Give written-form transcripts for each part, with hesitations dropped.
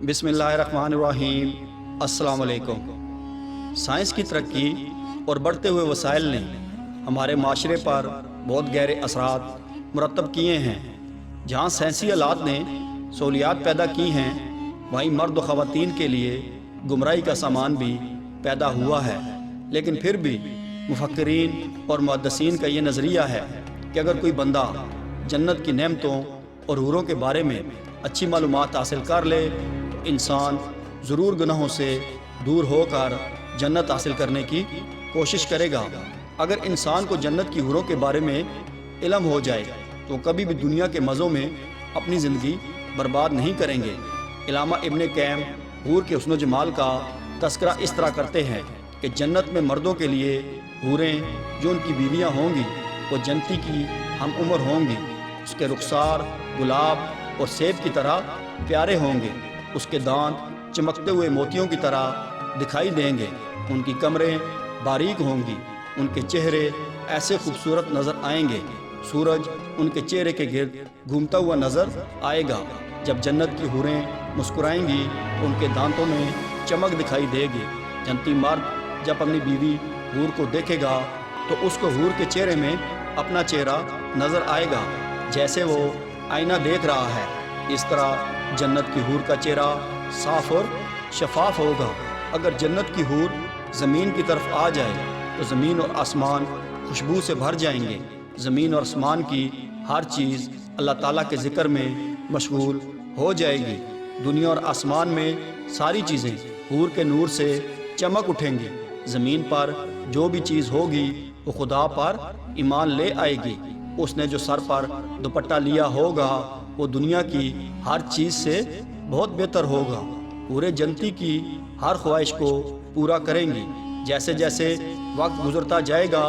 بسم اللہ الرحمن الرحیم۔ السلام علیکم۔ سائنس کی ترقی اور بڑھتے ہوئے وسائل نے ہمارے معاشرے پر بہت گہرے اثرات مرتب کیے ہیں۔ جہاں سائنسی آلات نے سہولیات پیدا کی ہیں، وہیں مرد و خواتین کے لیے گمراہی کا سامان بھی پیدا ہوا ہے۔ لیکن پھر بھی مفکرین اور محدثین کا یہ نظریہ ہے کہ اگر کوئی بندہ جنت کی نعمتوں اور حوروں کے بارے میں اچھی معلومات حاصل کر لے، انسان ضرور گناہوں سے دور ہو کر جنت حاصل کرنے کی کوشش کرے گا۔ اگر انسان کو جنت کی حوروں کے بارے میں علم ہو جائے تو کبھی بھی دنیا کے مزوں میں اپنی زندگی برباد نہیں کریں گے۔ علامہ ابن قیم حور کے حسن و جمال کا تذکرہ اس طرح کرتے ہیں کہ جنت میں مردوں کے لیے حوریں جو ان کی بیویاں ہوں گی وہ جنتی کی ہم عمر ہوں گی۔ اس کے رخسار گلاب اور سیب کی طرح پیارے ہوں گے، اس کے دانت چمکتے ہوئے موتیوں کی طرح دکھائی دیں گے، ان کی کمریں باریک ہوں گی، ان کے چہرے ایسے خوبصورت نظر آئیں گے، سورج ان کے چہرے کے گرد گھومتا ہوا نظر آئے گا۔ جب جنت کی حوریں مسکرائیں گی ان کے دانتوں میں چمک دکھائی دے گی۔ جنتی مرد جب اپنی بیوی حور کو دیکھے گا تو اس کو حور کے چہرے میں اپنا چہرہ نظر آئے گا جیسے وہ آئینہ دیکھ رہا ہے۔ اس طرح جنت کی حور کا چہرہ صاف اور شفاف ہوگا۔ اگر جنت کی حور زمین کی طرف آ جائے تو زمین اور آسمان خوشبو سے بھر جائیں گے۔ زمین اور آسمان کی ہر چیز اللہ تعالیٰ کے ذکر میں مشغول ہو جائے گی۔ دنیا اور آسمان میں ساری چیزیں حور کے نور سے چمک اٹھیں گی۔ زمین پر جو بھی چیز ہوگی وہ خدا پر ایمان لے آئے گی۔ اس نے جو سر پر دوپٹہ لیا ہوگا وہ دنیا کی ہر چیز سے بہت بہتر ہوگا۔ پورے جنتی کی ہر خواہش کو پورا کریں گی۔ جیسے جیسے وقت گزرتا جائے گا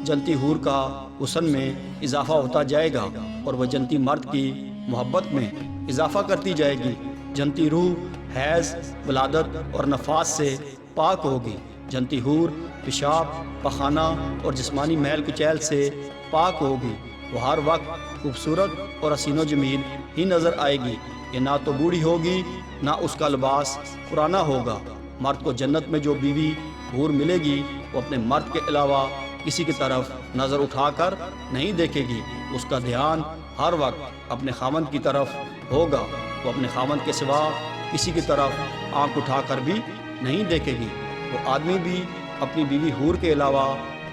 جنتی حور کا حسن میں اضافہ ہوتا جائے گا اور وہ جنتی مرد کی محبت میں اضافہ کرتی جائے گی۔ جنتی روح حیض، ولادت اور نفاس سے پاک ہوگی۔ جنتی حور پیشاب، پخانہ اور جسمانی میل کچیل سے پاک ہوگی۔ وہ ہر وقت خوبصورت اور حسین و جمیل ہی نظر آئے گی۔ یہ نہ تو بوڑھی ہوگی نہ اس کا لباس پرانا ہوگا۔ مرد کو جنت میں جو بیوی حور ملے گی وہ اپنے مرد کے علاوہ کسی کی طرف نظر اٹھا کر نہیں دیکھے گی۔ اس کا دھیان ہر وقت اپنے خاوند کی طرف ہوگا۔ وہ اپنے خاوند کے سوا کسی کی طرف آنکھ اٹھا کر بھی نہیں دیکھے گی۔ وہ آدمی بھی اپنی بیوی حور کے علاوہ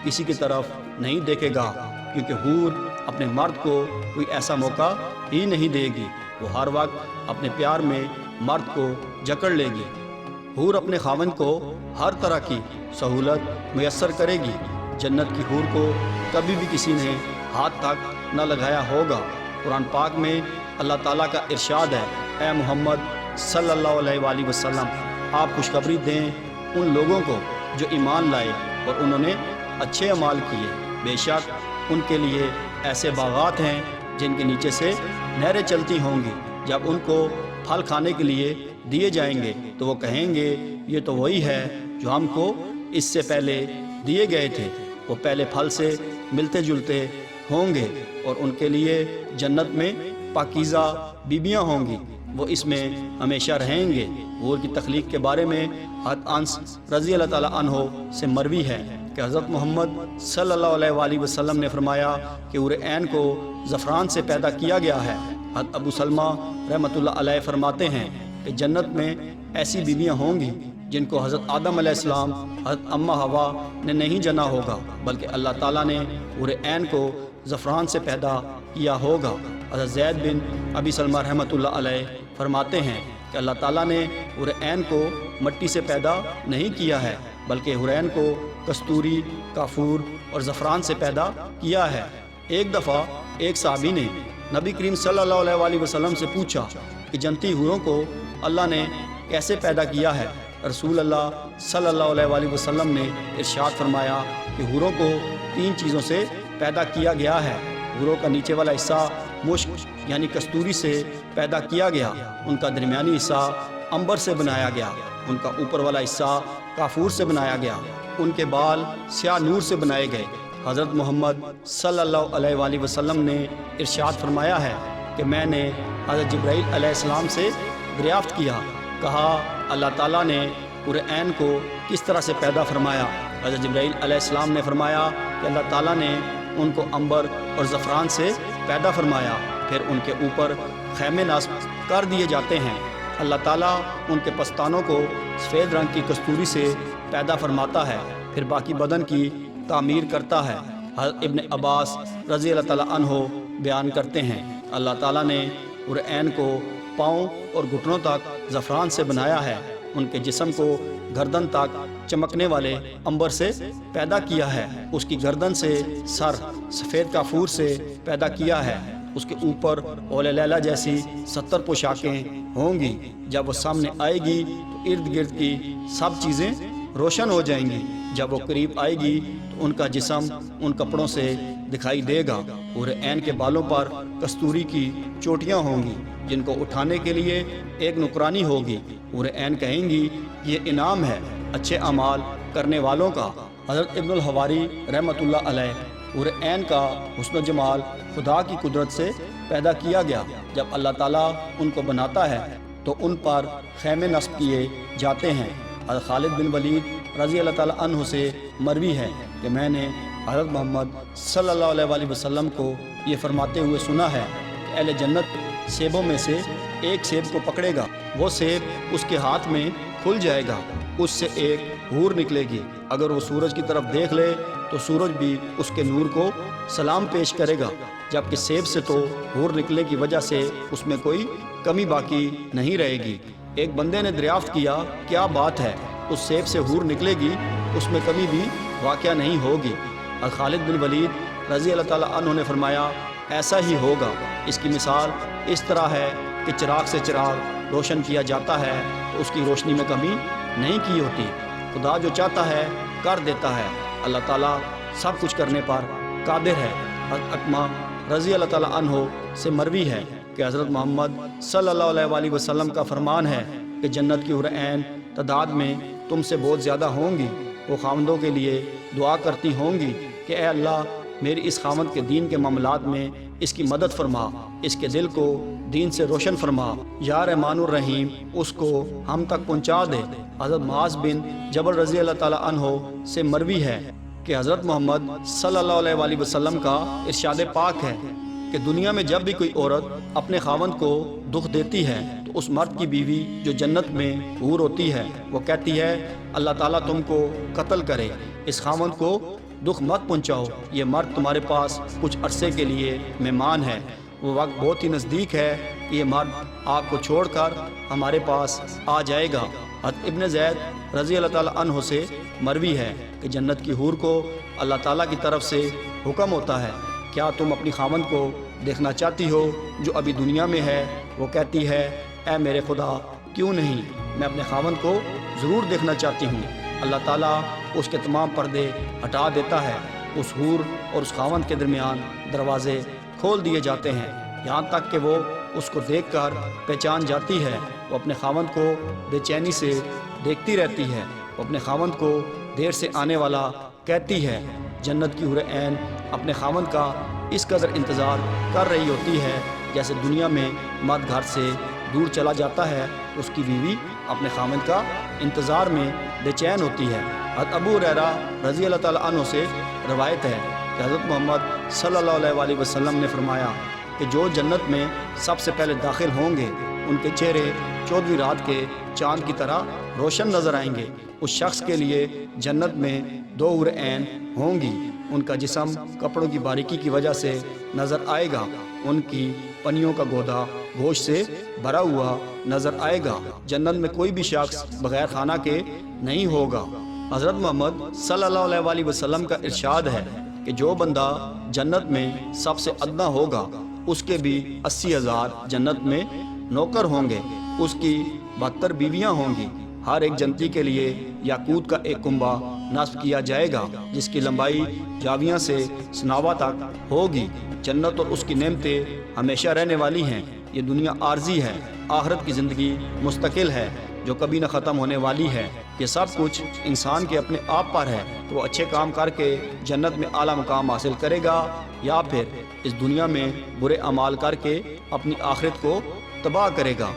کسی کی طرف نہیں دیکھے گا، کیونکہ حور اپنے مرد کو کوئی ایسا موقع ہی نہیں دے گی۔ وہ ہر وقت اپنے پیار میں مرد کو جکڑ لے گی۔ حور اپنے خاوند کو ہر طرح کی سہولت میسر کرے گی۔ جنت کی حور کو کبھی بھی کسی نے ہاتھ تک نہ لگایا ہوگا۔ قرآن پاک میں اللہ تعالیٰ کا ارشاد ہے، اے محمد صلی اللہ علیہ وآلہ وسلم، آپ خوشخبری دیں ان لوگوں کو جو ایمان لائے اور انہوں نے اچھے اعمال کیے۔ بے شک ان کے لیے ایسے باغات ہیں جن کے نیچے سے نہریں چلتی ہوں گی۔ جب ان کو پھل کھانے کے لیے دیے جائیں گے تو وہ کہیں گے یہ تو وہی ہے جو ہم کو اس سے پہلے دیے گئے تھے۔ وہ پہلے پھل سے ملتے جلتے ہوں گے اور ان کے لیے جنت میں پاکیزہ بیویاں ہوں گی، وہ اس میں ہمیشہ رہیں گے۔ حور کی تخلیق کے بارے میں حضرت انس رضی اللہ تعالیٰ عنہ سے مروی ہے کہ حضرت محمد صلی اللہ علیہ وآلہ وسلم نے فرمایا کہ حور عین کو زعفران سے پیدا کیا گیا ہے۔ حضرت ابو سلمہ رحمۃ اللہ علیہ فرماتے ہیں کہ جنت میں ایسی بیویاں ہوں گی جن کو حضرت آدم علیہ السلام، حضرت اماں حوا نے نہیں جنا ہوگا، بلکہ اللہ تعالیٰ نے حور عین کو زعفران سے پیدا کیا ہوگا۔ حضرت زید بن ابی سلمہ رحمۃ اللہ علیہ فرماتے ہیں کہ اللہ تعالیٰ نے حور عین کو مٹی سے پیدا نہیں کیا ہے، بلکہ حور عین کو کستوری، کافور اور زعفران سے پیدا کیا ہے۔ ایک دفعہ ایک صحابی نے نبی کریم صلی اللہ علیہ وآلہ وسلم سے پوچھا کہ جنتی حوروں کو اللہ نے کیسے پیدا کیا ہے؟ رسول اللہ صلی اللہ علیہ وآلہ وسلم نے ارشاد فرمایا کہ حوروں کو 3 چیزوں سے پیدا کیا گیا ہے۔ حوروں کا نیچے والا حصہ مشک یعنی کستوری سے پیدا کیا گیا، ان کا درمیانی حصہ عنبر سے بنایا گیا، ان کا اوپر والا حصہ کافور سے بنایا گیا، ان کے بال سیاہ نور سے بنائے گئے۔ حضرت محمد صلی اللہ علیہ وآلہ وسلم نے ارشاد فرمایا ہے کہ میں نے حضرت جبرائیل علیہ السلام سے دریافت کیا کہا اللہ تعالیٰ نے حور عین کو کس طرح سے پیدا فرمایا؟ حضرت جبرائیل علیہ السلام نے فرمایا کہ اللہ تعالیٰ نے ان کو عنبر اور زعفران سے پیدا فرمایا، پھر ان کے اوپر خیمے نصب کر دیے جاتے ہیں۔ اللہ تعالیٰ ان کے پستانوں کو سفید رنگ کی کستوری سے پیدا فرماتا ہے، پھر باقی بدن کی تعمیر کرتا ہے۔ حضرت ابن عباس رضی اللہ تعالیٰ عنہ بیان کرتے ہیں اللہ تعالیٰ نے حور عین کو پاؤں اور گھٹنوں تک زعفران سے بنایا ہے، ان کے جسم کو گردن تک چمکنے والے عنبر سے پیدا کیا ہے، اس کی گردن سے سر سفید کافور سے پیدا کیا ہے، اس کے اوپر اول لیلہ جیسی 70 پوشاکیں ہوں گی، جب وہ سامنے آئے گی تو ارد گرد کی سب چیزیں روشن ہو جائیں گی، جب وہ قریب آئے گی تو ان کا جسم ان کپڑوں سے دکھائی دے گا۔ حور عین کے بالوں پر کستوری کی چوٹیاں ہوں گی جن کو اٹھانے کے لیے ایک نکرانی ہوگی۔ حور عین کہیں گی یہ انعام ہے اچھے اعمال کرنے والوں کا۔ حضرت ابن الحواری رحمۃ اللہ علیہ، حور عین کا حسن و جمال خدا کی قدرت سے پیدا کیا گیا۔ جب اللہ تعالیٰ ان کو بناتا ہے تو ان پر خیمے نصب کیے جاتے ہیں۔ حضرت خالد بن ولید رضی اللہ تعالیٰ عنہ سے مروی ہے کہ میں نے حضرت محمد صلی اللہ علیہ وآلہ وسلم کو یہ فرماتے ہوئے سنا ہے کہ اہل جنت سیبوں میں سے ایک سیب کو پکڑے گا، وہ سیب اس کے ہاتھ میں کھل جائے گا، اس سے ایک حور نکلے گی، اگر وہ سورج کی طرف دیکھ لے تو سورج بھی اس کے نور کو سلام پیش کرے گا، جبکہ سیب سے تو حور نکلنے کی وجہ سے اس میں کوئی کمی باقی نہیں رہے گی۔ ایک بندے نے دریافت کیا کیا بات ہے، اس سیب سے حور نکلے گی، اس میں کمی بھی واقع نہیں ہوگی۔ اور خالد بن ولید رضی اللہ تعالیٰ عنہ نے فرمایا ایسا ہی ہوگا۔ اس کی مثال اس طرح ہے کہ چراغ سے چراغ روشن کیا جاتا ہے تو اس کی روشنی میں کمی نہیں کی ہوتی۔ خدا جو چاہتا ہے کر دیتا ہے، اللہ تعالیٰ سب کچھ کرنے پر قادر ہے۔ حضرت اکمہ رضی اللہ تعالیٰ عنہ سے مروی ہے کہ حضرت محمد صلی اللہ علیہ وآلہ وسلم کا فرمان ہے کہ جنت کی حور عین تعداد میں تم سے بہت زیادہ ہوں گی، وہ خاوندوں کے لیے دعا کرتی ہوں گی کہ اے اللہ میری اس خاوند کے دین کے معاملات میں اس کی مدد فرما، اس کے دل کو دین سے روشن فرما، یا رحمان الرحیم اس کو ہم تک پہنچا دے۔ حضرت معاذ بن جبل رضی اللہ تعالیٰ عنہ سے مروی ہے کہ حضرت محمد صلی اللہ علیہ وآلہ وسلم کا ارشاد پاک ہے کہ دنیا میں جب بھی کوئی عورت اپنے خاوند کو دکھ دیتی ہے تو اس مرد کی بیوی جو جنت میں حور ہوتی ہے وہ کہتی ہے اللہ تعالیٰ تم کو قتل کرے، اس خاوند کو دکھ مت پہنچاؤ، یہ مرد تمہارے پاس کچھ عرصے کے لیے مہمان ہے، وہ وقت بہت ہی نزدیک ہے کہ یہ مرد آپ کو چھوڑ کر ہمارے پاس آ جائے گا۔ حضرت ابن زید رضی اللہ تعالیٰ عنہ سے مروی ہے کہ جنت کی حور کو اللہ تعالیٰ کی طرف سے حکم ہوتا ہے کیا تم اپنی خاوند کو دیکھنا چاہتی ہو جو ابھی دنیا میں ہے؟ وہ کہتی ہے اے میرے خدا کیوں نہیں، میں اپنے خاوند کو ضرور دیکھنا چاہتی ہوں۔ اللہ تعالیٰ اس کے تمام پردے ہٹا دیتا ہے، اس حور اور اس خاوند کے درمیان دروازے کھول دیے جاتے ہیں، یہاں تک کہ وہ اس کو دیکھ کر پہچان جاتی ہے۔ وہ اپنے خاوند کو بے چینی سے دیکھتی رہتی ہے، وہ اپنے خاوند کو دیر سے آنے والا کہتی ہے۔ جنت کی حور عین اپنے خاوند کا اس قدر انتظار کر رہی ہوتی ہے جیسے دنیا میں مرد گھر سے دور چلا جاتا ہے تو اس کی بیوی اپنے خاوند کا انتظار میں بے چین ہوتی ہے۔ حضرت ابو ہریرہ رضی اللہ تعالیٰ عنہ سے روایت ہے کہ حضرت محمد صلی اللہ علیہ وآلہ وسلم نے فرمایا کہ جو جنت میں سب سے پہلے داخل ہوں گے ان کے چہرے 14ویں رات کے چاند کی طرح روشن نظر آئیں گے۔ اس شخص کے لیے جنت میں 2 حور عین ہوں گی، ان کا جسم کپڑوں کی باریکی کی وجہ سے نظر آئے گا، ان کی پنیوں کا گودا گوشت سے بھرا ہوا نظر آئے گا، جنت میں کوئی بھی شخص بغیر کھانا کے نہیں ہوگا۔ حضرت محمد صلی اللہ علیہ وآلہ وسلم کا ارشاد ہے کہ جو بندہ جنت میں سب سے ادنا ہوگا اس کے بھی 80,000 جنت میں نوکر ہوں گے، اس کی 72 بیویاں ہوں گی، ہر ایک جنتی کے لیے یاقوت کا ایک کنبہ نصب کیا جائے گا جس کی لمبائی جاویاں سے سناوا تک ہوگی۔ جنت اور اس کی نعمتیں ہمیشہ رہنے والی ہیں، یہ دنیا عارضی ہے، آخرت کی زندگی مستقل ہے جو کبھی نہ ختم ہونے والی ہے۔ یہ سب کچھ انسان کے اپنے آپ پر ہے کہ وہ اچھے کام کر کے جنت میں اعلیٰ مقام حاصل کرے گا یا پھر اس دنیا میں برے اعمال کر کے اپنی آخرت کو تباہ کرے گا۔